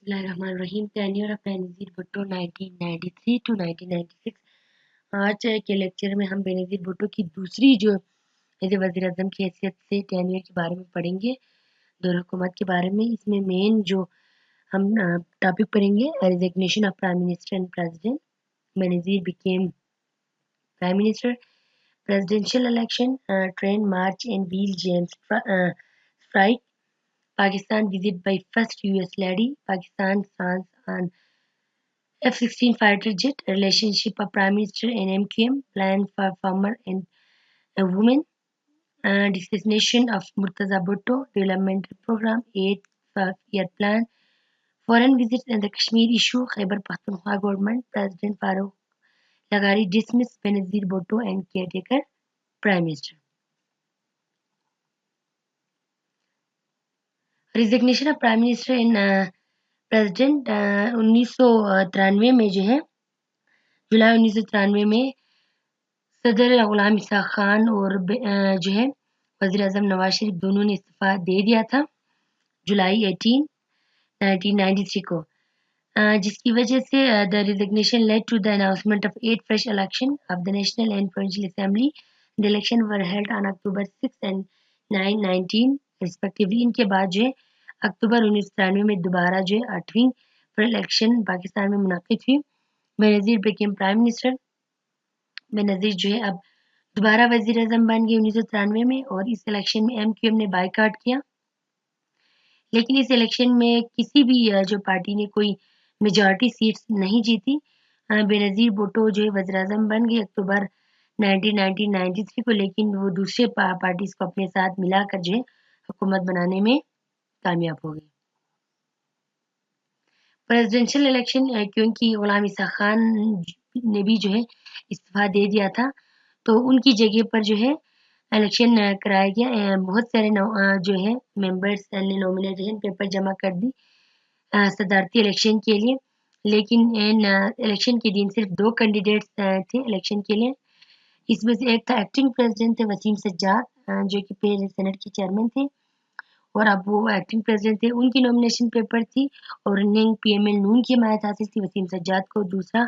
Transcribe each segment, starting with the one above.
بسم اللہ الرحمن الرحیم. Tenure of Benazir Bhutto 1993 to 1996. آج کے لیکچر میں ہم بینظیر بھٹو کی دوسری جو وزیر اعظم کی حیثیت سے ٹینیور کے بارے میں پڑھیں گے، دور حکومت کے بارے میں. اس میں مین جو ہم ٹاپک پڑھیں گے، resignation of prime minister and president. Benazir became prime minister. presidential election, train march and wheel jam strike. Pakistan visit by first US lady. Pakistan France on F-16 fighter jet. Relationship of Prime Minister and MQM. Plan for farmer and women. Designation of Murtaza Bhutto. Developmental program. 8-5-year plan. Foreign visits and the Kashmir issue. Khyber Pakhtunkhwa government. President Farooq Lagari dismissed Benazir Bhutto and caretaker Prime Minister. Resignation of prime minister and president 1993 میں جو ہے، جولائی 1993 میں صدر غلام اسحاق خان اور جو ہے وزیر اعظم نواز شریف دونوں نے استعفیٰ دے دیا تھا جولائی 18 1993 کو، جس کی وجہ سے the resignation led to the announcement of 8 fresh elections of the National and Provincial Assembly. The elections were held on October 6 and 9/19 respectively. ان کے بعد جو ہے اکتوبر 1993 میں دوبارہ جو ہے 8ویں الیکشن پاکستان میں منعقد ہوئی. Benazir became prime minister. Benazir جو ہے اب دوبارہ وزیر اعظم بن گئے 1993 میں، اور اس الیکشن میں MQM نے بائیکاٹ کیا، لیکن اس الیکشن میں کسی بھی جو پارٹی نے کوئی میجارٹی سیٹس نہیں جیتی. بینظیر بھٹو جو ہے وزیر اعظم بن گئے اکتوبر 1993 کو، لیکن وہ دوسرے پارٹیز کو اپنے ساتھ ملا کر جو ہے حکومت بنانے میں کامیاب ہو گئی. پریزیڈنشل الیکشن کیونکہ غلام اسحاق خان نے بھی جو ہے استعفیٰ دے دیا تھا، تو ان کی جگہ پر جو ہے الیکشن کرایا گیا. بہت سارے جو ہے ممبرس نے نومینیشن پیپر جمع کر دی صدارتی الیکشن کے لیے، لیکن الیکشن کے دن صرف 2 کینڈیڈیٹس تھے الیکشن کے لیے. اس میں سے ایک تھا ایکٹنگ پریزیڈنٹ تھے وسیم سجاد، جو کہ پہلے سینٹ کے چیئرمین تھے، اور اب وہ ایکٹنگ پریزیڈنٹ تھے. ان کی نومینیشن پیپر تھی اور رننگ PML نون کی حمایت حاصل تھی وسیم سجاد کو. دوسرا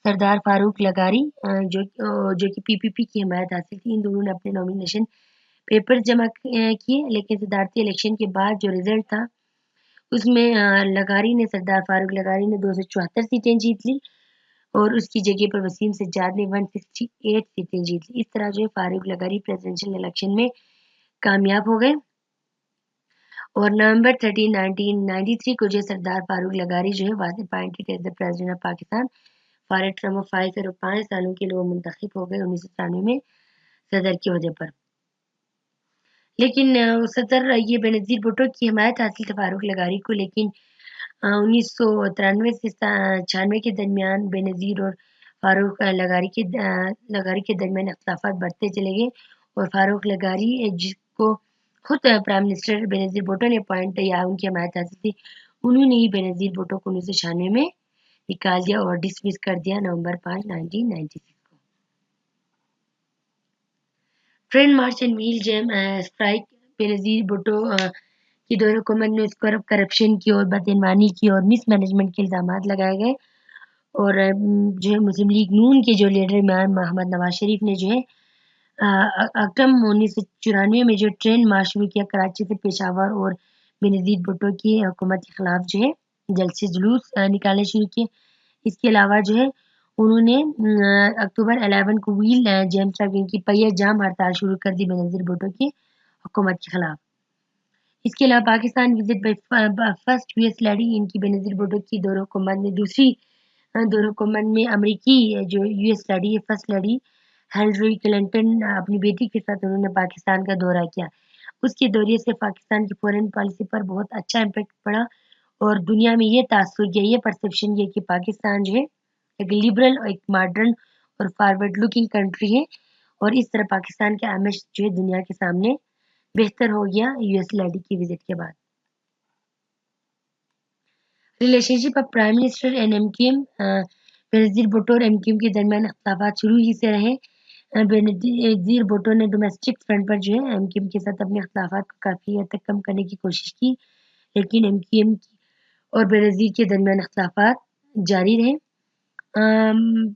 سردار فاروق لغاری جو کہ PPP کی حمایت حاصل تھی. ان دونوں نے اپنے نومینیشن پیپر جمع کیے، لیکن صدارتی الیکشن کے بعد جو رزلٹ تھا اس میں لغاری نے سردار فاروق لغاری نے 274 سیٹیں جیت لی، اور اس کی جگہ پر وسیم سجاد نے 168 سیٹیں جیت لی. اس طرح جو ہے فاروق لغاری پریزیڈنشل الیکشن میں کامیاب ہو گئے، اور نومبر 13 1993 کو جو سردار فاروق لغاری جو ہے was appointed as the president of Pakistan for a term of 5 years، 5 سالوں کے لیے وہ منتخب ہو گئے 1993 میں صدر کے عہدے پر. لیکن صدر یہ بینظیر بھٹو کی حمایت حاصل تھی فاروق لغاری کو، لیکن 1993 سے 96 کے درمیان بینظیر اور فاروق لغاری کے درمیان اختلافات بڑھتے چلے گئے، اور فاروق لغاری جس کو خود پرائم منسٹر بینظیر بھٹو نے اپوائنٹ یا ان کی حمایت حاصل تھی، انہوں نے ہی بینظیر بھٹو کو 1996 میں نکال دیا اور ڈسمس کر دیا نومبر 5 1996 کو. Train march and wheel jam strike. Benazir Bhutto کی دور حکومت میں اس کو کرپشن کی اور بدعنوانی کی اور مس مینجمنٹ کے الزامات لگائے گئے، اور جو ہے مسلم لیگ نون کے جو لیڈر محمد نواز شریف نے جو ہے اکتوبر 1994 میں جو ٹرین مارچ شروع کیا کراچی سے پشاور، اور بینظیر بھٹو کی حکومت کے خلاف جو ہے جلسے جلوس نکالنے شروع کیے. اس کے علاوہ جو ہے انہوں نے اکتوبر 11 کو ویل جیم اسٹرائک کی پہیہ جام ہڑتال شروع کر دی بینظیر بھٹو کی حکومت کے خلاف. اس کے علاوہ Pakistan visit by first US lady. ان کی بینظیر بھٹو کی دور حکومت میں دوسری دور حکومت میں امریکی جو US لیڈی ہے، فرسٹ لیڈی ہیلری کلنٹن اپنی بیٹی کے ساتھ انہوں نے پاکستان کا دورہ کیا. اس کے دورے سے پاکستان کی فورن پالیسی پر بہت اچھا امپیکٹ پڑا، اور دنیا میں یہ تاثر گیا، یہ پرسیپشن گیا کہ پاکستان جو ہے ایک لبرل اور ایک ماڈرن اور فارورڈ لوکنگ کنٹری ہے، اور اس طرح پاکستان کا امیج جو ہے دنیا کے سامنے بہتر ہو گیا US لیڈی کی وزٹ کے بعد. Relation ship of prime minister and MQM. Benazir Bhutto اور MQM کے درمیان اختلافات شروع ہی سے رہے. بینظیر بھٹو نے ڈومیسٹک فرنٹ پر جو ہے MQM کے ساتھ اپنے اختلافات کو کافی حد تک کم کرنے کی کوشش کی، لیکن MQM اور بینظیر کے درمیان اختلافات جاری رہے۔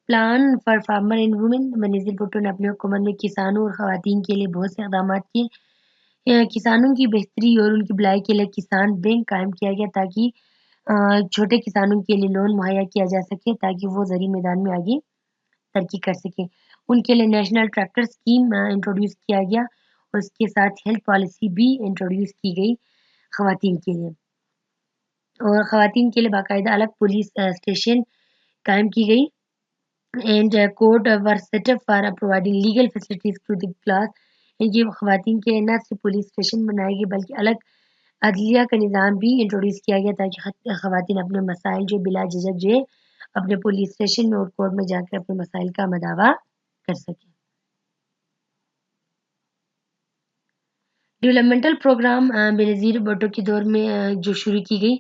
Plan for farmer and woman, Benazir Bhutto نے اپنی حکومت میں کسانوں اور خواتین کے لیے بہت سے اقدامات کیے۔ کسانوں کی بہتری اور ان کی بھلائی کے لیے کسان بینک قائم کیا گیا تاکہ چھوٹے کسانوں کے لیے لون مہیا کیا جا سکے تاکہ وہ زرعی میدان میں آگے ترقی کر سکیں۔ ان کے لیے نیشنل ٹریکٹر اسکیم انٹروڈیوس کیا گیا اور اس کے ساتھ ہیلتھ پالیسی بھی انٹروڈیوس کی گئی خواتین کے لیے، اور خواتین کے لیے باقاعدہ الگ پولیس اسٹیشن قائم کی گئی and court were set up for providing legal facilities to the class. ان کی خواتین کے لیے نہ صرف پولیس اسٹیشن بنائے گئے بلکہ الگ عدلیہ کا نظام بھی انٹروڈیوس کیا گیا تاکہ خواتین اپنے مسائل جو بلا جھجک جو ہے اپنے پولیس اسٹیشن میں اور کورٹ میں جا کر اپنے مسائل کا مداوع کر سکیں۔ ڈیولپمنٹل پروگرام بینظیر بھٹو کے دور میں جو شروع کی گئی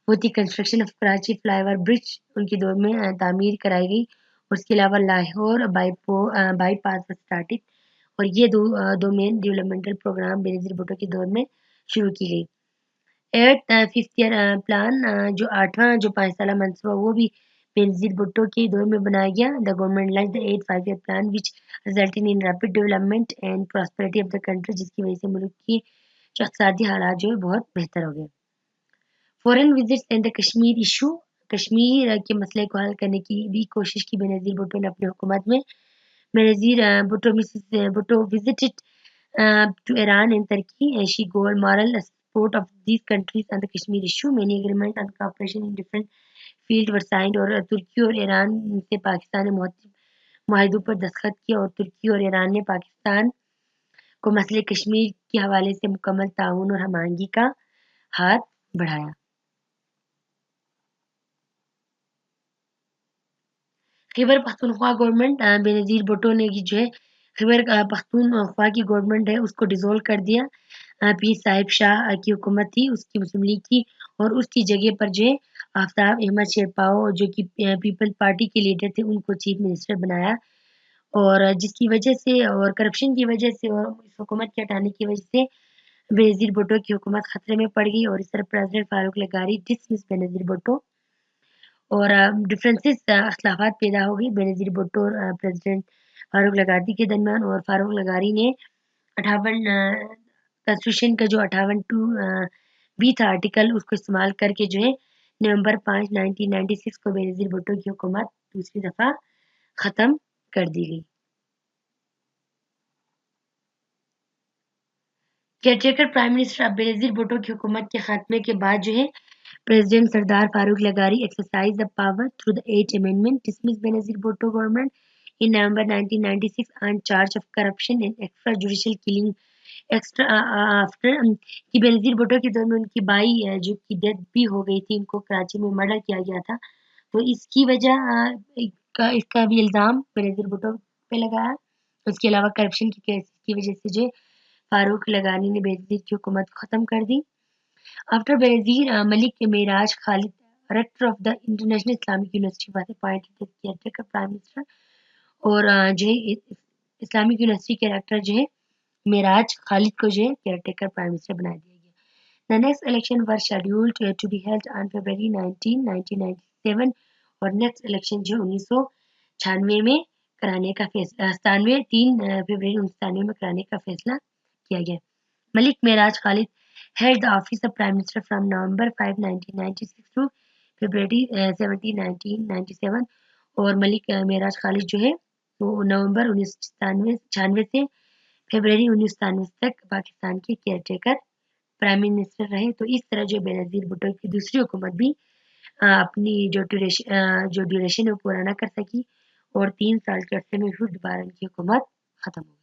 وہ تھی construction of Karachi flyover bridge, ان کے دور میں تعمیر کرائی گئی، اور اس کے علاوہ لاہور بائی پاس اسٹارٹڈ، اور یہ دو مین ڈیولپمنٹل پروگرام بینظیر بھٹو کے دور میں شروع کی گئی۔ 8th ایئر پلان جو 8واں جو 5 سالہ منصوبہ وہ بھی بینظیر بھٹو کے دور میں بنایا گیا۔ The government launch the 8th 5-year plan which resulting in rapid development and prosperity of the country, جس کی وجہ سے ملک کی جو اقتصادی حالات جو ہے بہت بہتر ہو گئے۔ Foreign visits and the Kashmir issue, Kashmir کے مسئلے کو حل کرنے کی بھی کوشش کی بینظیر بھٹو نے اپنی حکومت میں۔ Benazir Bhutto visited to Iran and Turkey, and she got moral support of these countries on the Kashmir issue. Many agreements on cooperation in different fields were signed، اور ترکی اور ایران سے پاکستان نے معاہدوں پر دستخط کیا، اور ترکی اور ایران نے پاکستان کو مسئلے کشمیر کے حوالے سے مکمل تعاون اور ہم آہنگی کا ہاتھ بڑھایا۔ خیبر پختونخوا گورنمنٹ، بینظیر بھٹو نے جو ہے خیبر پختونخوا کی گورنمنٹ ہے اس کو ڈیزولو کر دیا۔ پیر صاحب شاہ کی حکومت تھی، اس کی مسلم لیگ کی، اور اس کی جگہ پر جو ہے آفتاب احمد شیرپاؤ جو کہ پیپل پارٹی کے لیڈر تھے ان کو چیف منسٹر بنایا، اور جس کی وجہ سے اور کرپشن کی وجہ سے اور اس حکومت کے ہٹانے کی وجہ سے بینظیر بھٹو کی حکومت خطرے میں پڑ گئی، اور اس طرح پریزیڈنٹ فاروق لغاری ڈسمس بینظیر بھٹو، اور ڈفرینسز اختلافات پیدا ہو گئی بینظیر بھٹو اور پریزیڈنٹ فاروق لغاری کے درمیان، اور فاروق لغاری نے 58 کنسٹیٹیوشن کا جو 58 بھی تھا آرٹیکل اس کو استعمال کر کے جو ہے نومبر 5 1996 کو بینظیر بھٹو کی حکومت دوسری دفعہ ختم کر دی گئی۔ کیئرٹیکر پرائم منسٹر، اب بینظیر بھٹو کی حکومت کے خاتمے کے بعد جو ہے پریزیڈنٹ سردار فاروق لغاری exercise the power through the 8th amendment dismissed Benazir Bhutto government in November 1996 on charge of corruption and extrajudicial killing after کہ بینظیر بھٹو کے دور میں ان کی بائی جو کی ڈیتھ بھی ہو گئی تھی، ان کو کراچی میں مرڈر کیا گیا تھا، تو اس کی وجہ اس کا بھی الزام بینظیر بھٹو پہ لگایا۔ اس کے علاوہ کرپشن کی کیس کی وجہ سے جو فاروق لغانی نے بینظیر کی حکومت کو ختم کر دی۔ After Benazir Malik Meraj Khalid rector of the International Islamic University was appointed caretaker prime minister, اور جو ہے اسلامک یونیورسٹی کے ریکٹر جو ہے معراج خالد کو جو ہے کیئرٹیکر پرائم منسٹر بنا دیا گیا۔ The next election were scheduled to be held on February 19, 1997، اور نیکسٹ الیکشن جو 1996 میں کرانے کا فیصلہ 3 فروری 1997 میں کرانے کا فیصلہ کیا گیا۔ ملک معراج خالد held the office of Prime Minister from November 5, 1996 to February 17, 1997، اور ملک معراج خالد جو ہے وہ نومبر 1996 سے فروری 1997 تک پاکستان کے کیئر ٹیکر پرائم منسٹر رہے۔ تو اس طرح جو بینظیر بھٹو کی دوسری حکومت بھی اپنی جو ڈیوریشن ہے وہ پورا نہ کر سکی، اور 3 سال کے عرصے میں پھر دوبارہ ان کی حکومت ختم ہو گئی۔